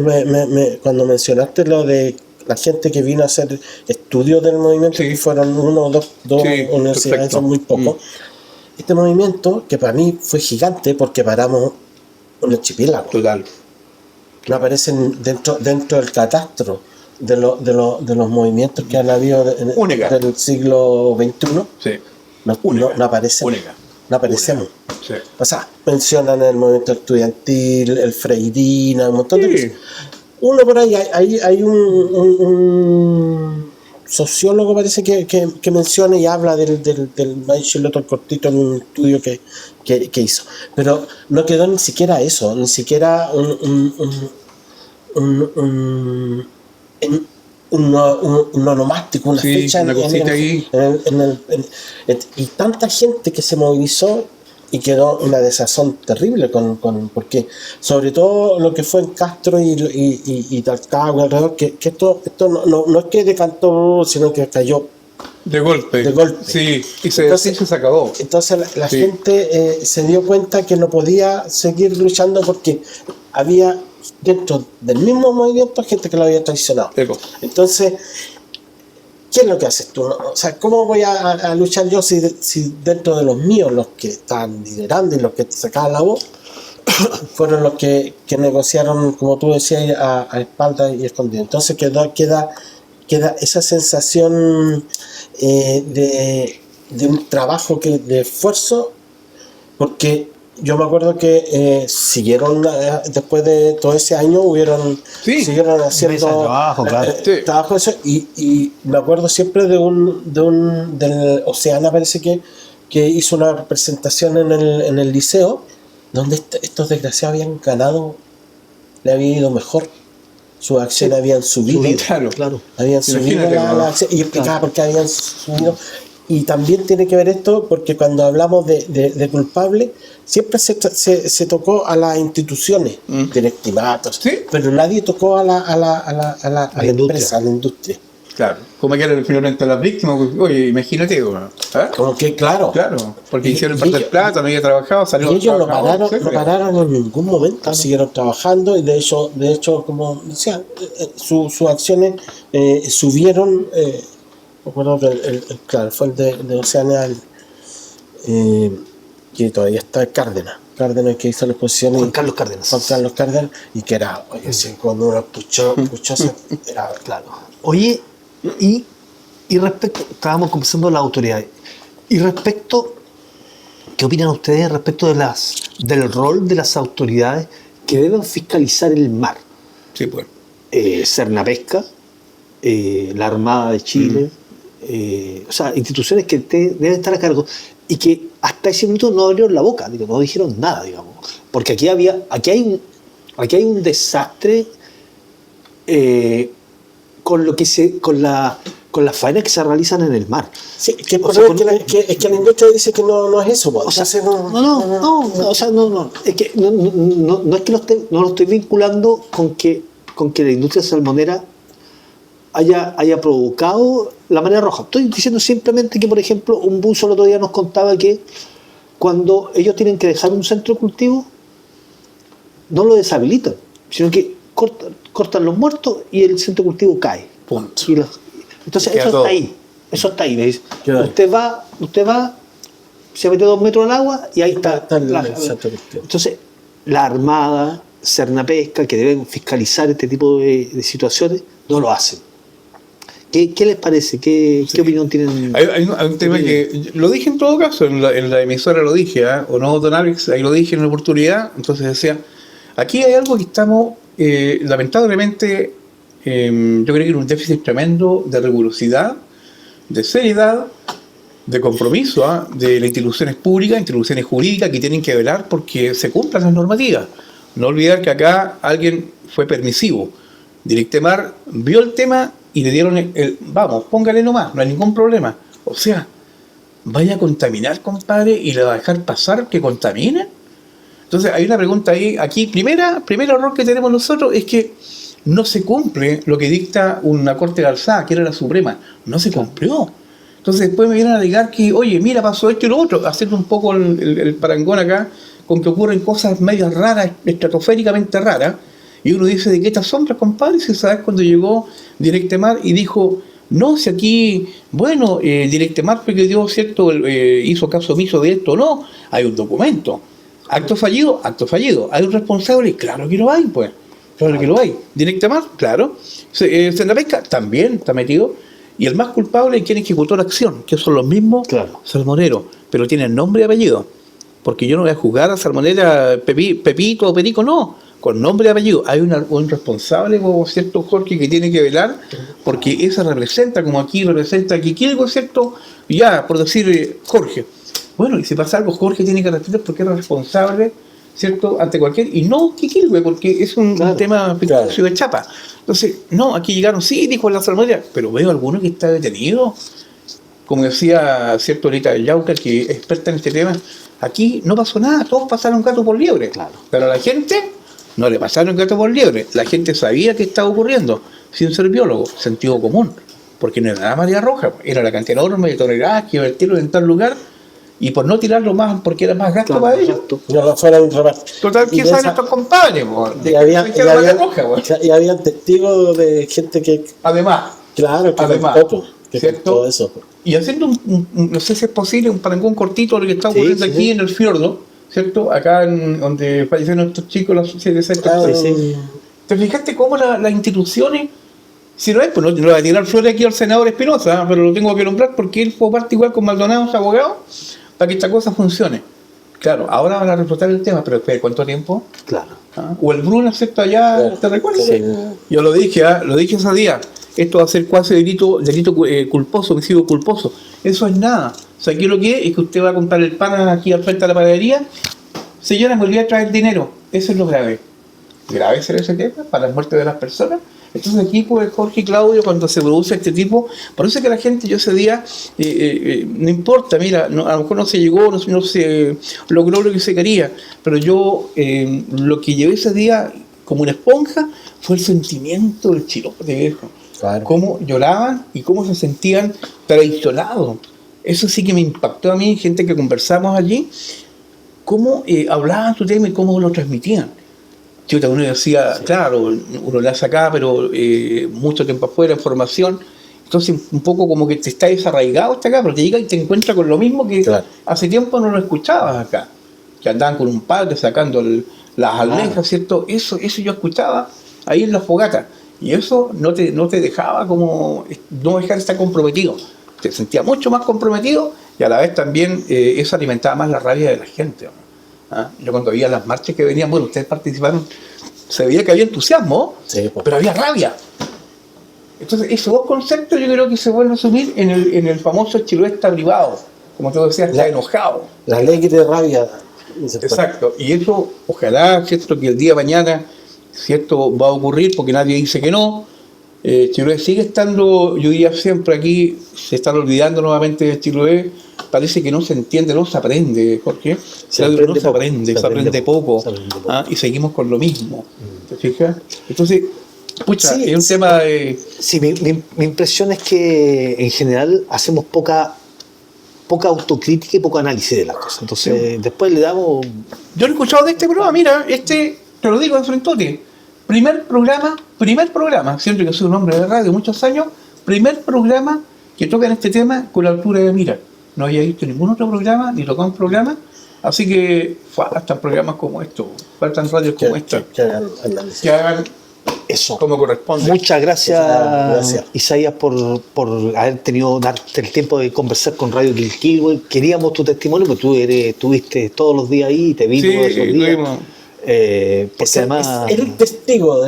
cuando mencionaste lo de la gente que vino a hacer estudios del movimiento, Sí. que fueron uno o dos Sí, universidades, perfecto. son muy pocos. Este movimiento, que para mí fue gigante porque paramos un archipiélago, Total. no aparecen dentro del catastro de los movimientos que han habido Única. del siglo XXI, Sí. no aparecen. Única. No aparecemos. Sí. O sea, mencionan el movimiento estudiantil, el Freirina, un montón de Sí. cosas. Uno por ahí, hay un sociólogo, parece que menciona y habla del Mayo Chiloto, el cortito, en un estudio que hizo. Pero no quedó ni siquiera eso, ni siquiera un onomástico, una Sí, fecha una cosita ahí. y tanta gente que se movilizó y quedó una desazón terrible porque sobre todo lo que fue en Castro y Talcahuano alrededor, que esto no es que decantó, sino que cayó De golpe. Sí, y se acabó. Entonces la Sí. gente se dio cuenta que no podía seguir luchando porque había dentro del mismo movimiento gente que lo había traicionado. Eco. Entonces, ¿qué es lo que haces tú? O sea, ¿cómo voy a luchar yo si dentro de los míos, los que están liderando y los que sacaban la voz, fueron los que negociaron, como tú decías, a espaldas y escondidas? Entonces queda esa sensación de un trabajo de esfuerzo, porque yo me acuerdo que siguieron después de todo ese año, siguieron haciendo trabajo, claro. trabajo eso, y me acuerdo siempre del Oceana, parece que hizo una presentación en el liceo donde estos desgraciados habían ganado, le había ido mejor, sus acciones habían subido, Claro. habían subido la acción, y explicaba por qué habían subido. Y también tiene que ver esto porque cuando hablamos de culpable siempre se tocó a las instituciones, directivatos, Sí. pero nadie tocó a la empresa, a la industria. Claro. Como que era finalmente las víctimas, oye, imagínate, ¿eh? Como que claro, Porque Y- hicieron y parte del ellos- plata, no había trabajado, salió y ellos no trabajador, pararon, no pararon en ningún momento, siguieron trabajando, y de hecho como decía, sus acciones subieron. Recuerdo que claro, fue el de Oceana, que todavía está Cárdenas, que hizo la exposición. Juan Carlos Cárdenas. Y que era, oye, sí, cuando uno escuchó era Claro. Oye, y respecto, estábamos conversando de las autoridades, y respecto, ¿qué opinan ustedes respecto del rol de las autoridades que deben fiscalizar el mar? Sí, pues. Cernapesca, la Armada de Chile, o sea, instituciones que deben estar a cargo y que hasta ese minuto no abrieron la boca, no dijeron nada, digamos, porque aquí hay un desastre con las faenas que se realizan en el mar. sí, que O sea, es que la industria dice que no es eso, o sea, no, es que no es que no lo estoy vinculando con que la industria salmonera haya provocado la marea roja. Estoy diciendo simplemente que, por ejemplo, un buzo el otro día nos contaba que cuando ellos tienen que dejar un centro de cultivo, no lo deshabilitan, sino que cortan los muertos y el centro de cultivo cae. Punto. Entonces Queda eso todo. está ahí. Me dice, Queda ahí. usted va, se mete 2 metros al agua y ahí está. el centro de cultivo. Entonces, la Armada, Cernapesca, que deben fiscalizar este tipo de situaciones, no lo hacen. ¿Qué les parece? ¿Qué opinión tienen? Hay un tema que lo dije en todo caso, en la emisora lo dije, ¿o no, don Alex? Ahí lo dije en una oportunidad. Entonces decía, aquí hay algo que estamos, lamentablemente, yo creo que en un déficit tremendo de rigurosidad, de seriedad, de compromiso de las instituciones públicas, instituciones jurídicas que tienen que velar porque se cumplan las normativas. No olvidar que acá alguien fue permisivo. Directemar vio el tema y le dieron vamos, póngale nomás, no hay ningún problema. O sea, vaya a contaminar, compadre, y le va a dejar pasar que contaminen. Entonces hay una pregunta ahí, aquí, primer error que tenemos nosotros es que no se cumple lo que dicta una corte de alzada, que era la Suprema, no se cumplió. Entonces después me vienen a alegar que, oye, mira, pasó esto y lo otro, haciendo un poco el parangón acá, con que ocurren cosas medias raras, estratosféricamente raras, y uno dice, ¿de qué te asombras, compadre? Si sabes cuando llegó Directemar y dijo, no, si aquí, bueno, Directemar fue que dio, ¿cierto?, hizo caso omiso de esto, no, hay un documento. Acto fallido, hay un responsable, claro que lo hay, pues, claro que lo hay. Directemar, claro. Senapesca también está metido. Y el más culpable es quien ejecutó la acción, que son los mismos salmoneros, pero tienen nombre y apellido. Porque yo no voy a juzgar a salmonera Pepito o Perico, no, con nombre y apellido. Hay un responsable, como cierto Jorge, que tiene que velar, porque esa representa, como aquí representa Quiquilgo, ¿cierto? Ya, por decir Jorge. Bueno, y si pasa algo, Jorge tiene que responder porque es responsable, ¿cierto?, ante cualquier, y no Quiquilgue, porque es un tema de chapa. Entonces, no, aquí llegaron, sí, dijo la salmonera, pero veo alguno que está detenido. Como decía, ¿cierto?, ahorita Yaucar, que es experta en este tema, aquí no pasó nada, todos pasaron gato por liebre. Pero a la gente no le pasaron gato por liebre. La gente sabía que estaba ocurriendo, sin ser biólogo, sentido común, porque no era nada María Roja, era la cantidad enorme de toneladas que vertirlo en tal lugar. Y por no tirarlo más, porque era más gasto para ellos. No lo fuera un remate. Total, ¿quién saben estos compadres? Y había testigos de gente que... Además, claro, que además, ¿cierto? Todo eso. Y haciendo no sé si es posible, un parangón cortito de lo que está ocurriendo aquí en el fiordo, ¿cierto? Acá donde fallecieron estos chicos, los 7 centros. ¿Te fijaste cómo las instituciones, si no es, pues no le voy a tirar flores aquí al senador Espinosa, pero lo tengo que nombrar porque él fue parte igual con Maldonado, su abogado, para que esta cosa funcione. Claro, ahora van a reflotar el tema, pero después de cuánto tiempo. Claro. O el Bruno acepta ya, ¿te recuerdas? Sí. Yo lo dije ese día, esto va a ser cuasi delito culposo, homicidio culposo. Eso es nada. O sea, aquí lo que es que usted va a comprar el pan aquí al frente de la panadería, señora, me olvidé de traer dinero. Eso es lo grave. Grave será ese tema para las muertes de las personas. Entonces aquí, pues, Jorge y Claudio, cuando se produce este tipo, por eso es que la gente, yo ese día, no importa, mira, a lo mejor no se llegó, no se logró lo que se quería, pero yo lo que llevé ese día como una esponja fue el sentimiento del chilote, viejo. Claro. Cómo lloraban y cómo se sentían traicionados. Eso sí que me impactó a mí, gente que conversamos allí, cómo hablaban su tema y cómo lo transmitían. Uno decía, claro, uno la hace acá, pero mucho tiempo afuera, en formación. Entonces, un poco como que te está desarraigado hasta acá, pero te llega y te encuentras con lo mismo que hace tiempo no lo escuchabas acá. Que andaban con un padre sacando las almejas, ¿cierto? Eso yo escuchaba ahí en la fogata. Y eso no te dejaba como, no dejar de estar comprometido. Te sentía mucho más comprometido y a la vez también eso alimentaba más la rabia de la gente, ¿no? Yo cuando veía las marchas que venían, bueno, ustedes participaron, se veía que había entusiasmo, pero había rabia. Entonces, esos dos conceptos yo creo que se vuelven a asumir en el famoso chiloesta privado, como tú decías, está enojado. La alegre rabia. Exacto, y eso, ojalá, ¿cierto?, que el día de mañana, ¿cierto?, va a ocurrir, porque nadie dice que no. Chiloé sigue estando, yo diría siempre aquí, se están olvidando nuevamente de Chiloé. Parece que no se entiende, no se aprende, Jorge. Se aprende poco. Y seguimos con lo mismo. ¿Te fijas? Entonces, pucha, es un tema de... Sí, mi impresión es que en general hacemos poca autocrítica y poco análisis de las cosas. Entonces, después le damos... Yo lo he escuchado de este programa, mira, te lo digo de frente. Primer programa, siempre que soy un hombre de radio muchos años, primer programa que toca en este tema con la altura de mira. No había visto ningún otro programa, ni tocado un programa, así que faltan programas como estos, faltan radios como esta, que hagan eso como corresponde. Muchas gracias. Isaías, por haber tenido darte el tiempo de conversar con Radio Quilquilgue. Queríamos tu testimonio, porque tú estuviste todos los días ahí, te vimos esos días. Porque además eres testigo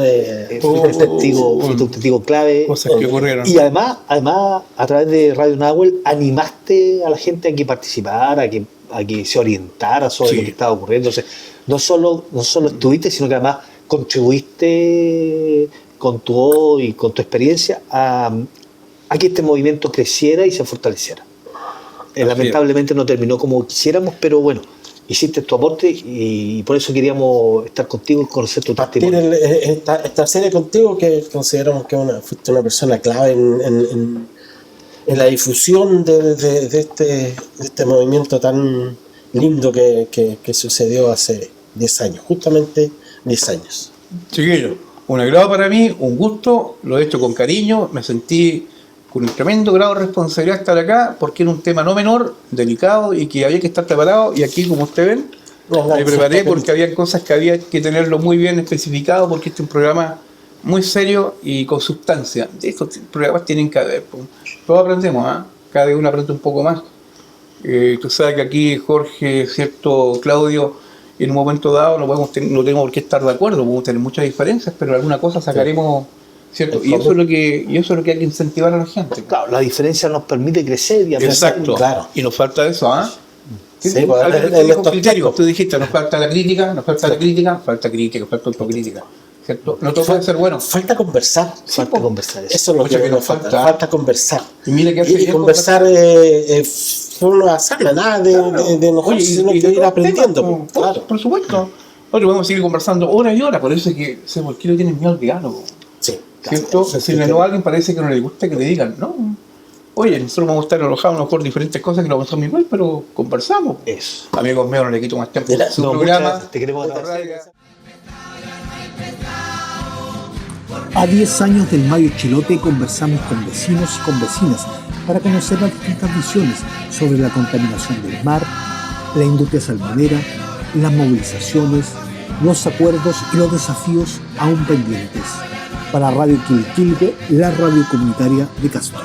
fuiste un testigo clave, cosas que ocurrieron. Y además a través de Radio Nahuel animaste a la gente a que participara, a que se orientara sobre lo que estaba ocurriendo. Entonces, no solo estuviste, sino que además contribuiste con tu voz y con tu experiencia a que este movimiento creciera y se fortaleciera. Lamentablemente no terminó como quisiéramos, pero bueno, hiciste tu aporte y por eso queríamos estar contigo y conocer tu testimonio. Esta serie contigo, que consideramos que fuiste una persona clave en la difusión de este movimiento tan lindo que sucedió hace 10 años, justamente 10 años. Chiquillo, un agrado para mí, un gusto, lo he hecho con cariño, me sentí con un tremendo grado de responsabilidad estar acá, porque era un tema no menor, delicado y que había que estar preparado, y aquí, como ustedes ven, me preparé porque había cosas que había que tenerlo muy bien especificado, porque este es un programa muy serio y con sustancia. Estos programas tienen que haber, todos aprendemos, cada uno aprende un poco más. Tú sabes que aquí Jorge, cierto, Claudio, en un momento dado no tenemos por qué estar de acuerdo, podemos tener muchas diferencias, pero alguna cosa sacaremos, ¿cierto? Y eso es lo que hay que incentivar a la gente. Claro, la diferencia nos permite crecer y aprender. Exacto, claro. Y nos falta eso, Sí, tú dijiste, nos falta la crítica, falta autocrítica, ¿cierto? No todo puede ser bueno. Falta conversar. Falta conversar. Eso es lo que nos falta. Falta conversar. Y mira que conversar fue una sana, nada de nosotros, sino que ir aprendiendo. Claro. Por supuesto. Nosotros podemos seguir conversando horas y horas, por eso es que ¿por qué no tienen miedo al diálogo? Sí. ¿Cierto? Si a alguien parece que no le gusta que le digan, no. Oye, nosotros vamos a estar enojados a lo mejor diferentes cosas que lo pensamos igual, pero conversamos. Eso. Amigos míos, no le quito más tiempo. Su programa. Te queremos agradecer. A 10 años del Mayo Chilote conversamos con vecinos y con vecinas para conocer las distintas visiones sobre la contaminación del mar, la industria salmonera, las movilizaciones, los acuerdos y los desafíos aún pendientes. Para Radio Quilquilque, la radio comunitaria de Castro.